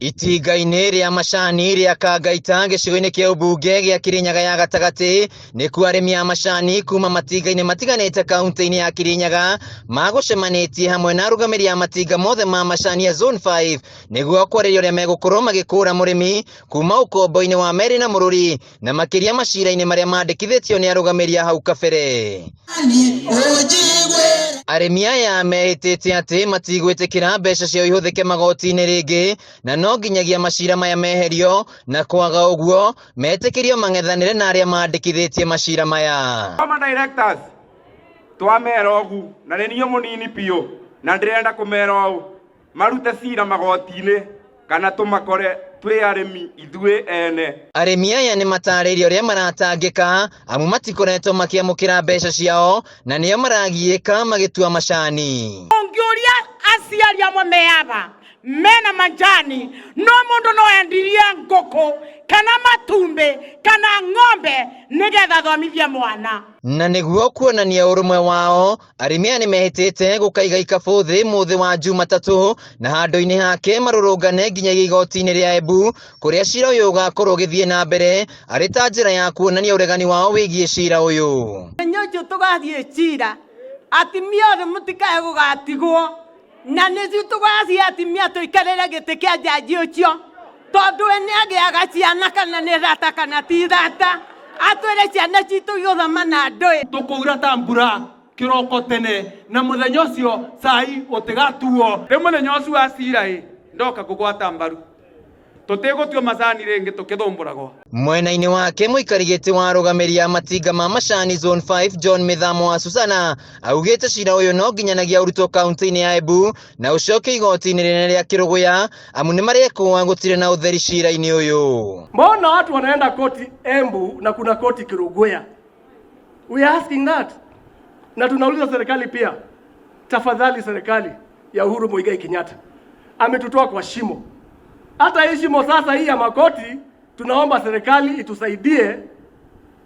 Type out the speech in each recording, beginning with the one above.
Itinga-inĩ rĩa macani rĩa Kangaita gĩcigo-inĩ kĩa ũmbunge gĩa Kirinyaga ya gatagatĩ nĩkuo arĩmi a macani kuma matinga-inĩ matiganĩte kaunti-inĩ ya Kirinyaga magũcemanĩtie hamwe na arũgamĩrĩri a matinga mothe ma macani ya Zone 5 nĩguo kwarĩrĩria ũrĩa megũkorwo magĩkũra mũrĩmi kuma ũkombo-inĩ wa Merĩ na Mũrũri na makĩria macira-inĩ marĩa mandĩkithĩtio nĩ arũgamĩrĩri a hau kabere. Arĩmi aya mehĩtĩte atĩ matigwĩtĩkĩra mbeca ciao ihũthĩke magoti-inĩ rĩngĩ na no nginyagia macira maya meherio, na kwaga ũguo metĩkĩrio mang'ethanĩre na arĩa mandĩkithĩtie macira maya. Kama directors twamera ũgu na nĩniĩ mũnini biũ na ndĩrenda kũmera ũũ marute cira magoti-inĩ kana tũmakore twĩ arĩmi ithuĩ ene. Arĩmi aya nĩ matarĩirie ũrĩa maratangĩka amu matikoretwo makĩamũkĩra mbeca ciao na nĩo maragiĩka magĩtua macani. Ũngĩũria aciari amwe meaba mena majani no mũndũ no endirie ngũkũ kana matumbĩ kana ng'ombe nĩgetha thomithie mwana. Na nĩguo kuonania ũrũmwe wao, arĩmi aya nĩ mehĩtĩte gũkaiga ikabũ thĩ mũthĩ wa Jumatatũ na handũ-inĩ hake marũrũngane nginyagia igoti-inĩ rĩa Embu kũrĩa cira ũyũ ũgakorwo ũgĩthiĩ na mbere arĩ ta njĩra ya kuonania ũregani wao wĩgiĩ cira ũyũ. Nyoicio tũgathiĩ cira atimia othe mũtikae gũgatigwo na nĩcio tũgathiĩ atimia tũikarĩre gĩtĩ kĩa jaji ũcio tondũ nĩ agĩaga ciana kana nĩ thata kana ti thata atwĩre ciana citũ igũthoma na ndũĩ. Tũkũura ta mbura kĩroko tene na mũthenya ũcio cai ũtigatuo. Rĩu mũthenya ũcio wa cira ndoka kũgwata mbaru tũtigũtua macani rĩngĩ tũkĩthũmbũragwo. Mwena-inĩ wake mũikari gĩtĩ wa arũgamĩrĩri a matinga ma macani Zone 5 John Mithamo wa Susana augĩte cira ũyũ no nginyanagia ũrutwo kaunti-inĩ ya Embu na ũcoke igoti-inĩ rĩnene rĩa Kĩrũgũya amu nĩ marekũa gũtirĩ na ũtheri cira-inĩ ũyũ. Mbona watu wanaenda koti Embu na kuna koti Kĩrũgũya? We are asking that. Na tunauliza serikali pia, tafadhali serikali ya Uhuru Muigai Kenyatta ametutoa kwa shimo. Hata hii shimo sasa hii ya makoti tunaomba serikali itusaidie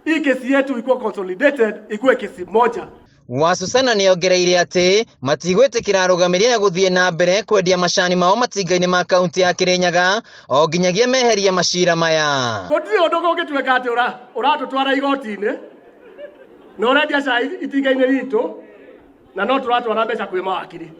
hii kesi yetu ikuwe consolidated, ikuwe kesi moja. Wa Susana nĩongereire atĩ matigwĩtĩkĩra arũgamĩrĩri aya gũthiĩ na mbere kwendia macani mao matinga-inĩ ma kaunti ya Kirinyaga o nginyagia meherie macira maya. Gũtirĩ ũndũ ũngĩtuĩka atĩ ũratũtwara igoti-inĩ na ũrendia cai itinga-inĩ ritũ na no tũratwara mbeca kwĩ mawakiri.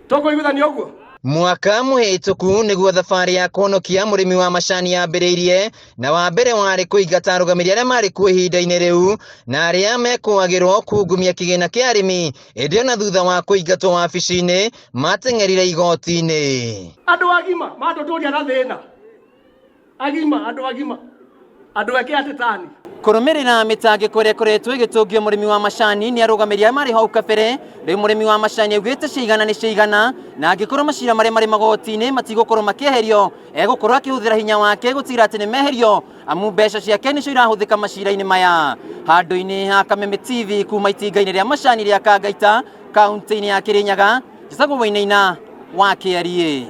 Tũkũiguithania ũguo? Mwaka mũhĩtũku nĩguo thabarĩ ya kũhonokia mũrĩmi wa macani yambĩrĩirie na wa mbere warĩ kũingata arũgamĩrĩri arĩa marĩ kuo ihinda-inĩ rĩu na arĩa mekũagĩrwo kungumia kĩgĩna kĩa arĩmi ĩndĩ ona thutha wa kũingatwo wabici-inĩ mateng'erire igoti-inĩ. Andũ agima matũtũria na thĩna andũ agima andũ eke atetani. Kũrũmĩrĩra mĩtangĩko ĩrĩa ĩkoretwo ĩgĩtũngio mũrĩmi wa macani nĩ arũgamĩrĩri arĩa marĩ hau kabere, rĩu mũrĩmi wa macani augĩte cigana nĩ cigana na angĩkorwo macira marĩa marĩ magoti-inĩ matigũkorwo makĩeherio egũkorwo akĩhũthĩra hinya wake gũtigĩrĩra atĩ nĩ meherio amu mbeca ciake nĩcio irahũthĩka macira-inĩ maya. Handũ-inĩ ha Kameme TV kuma itinga-inĩ rĩa macani rĩa Kangaita kaunti-inĩ ya Kirinyaga, Njĩcagwo Wainaina wa KRA.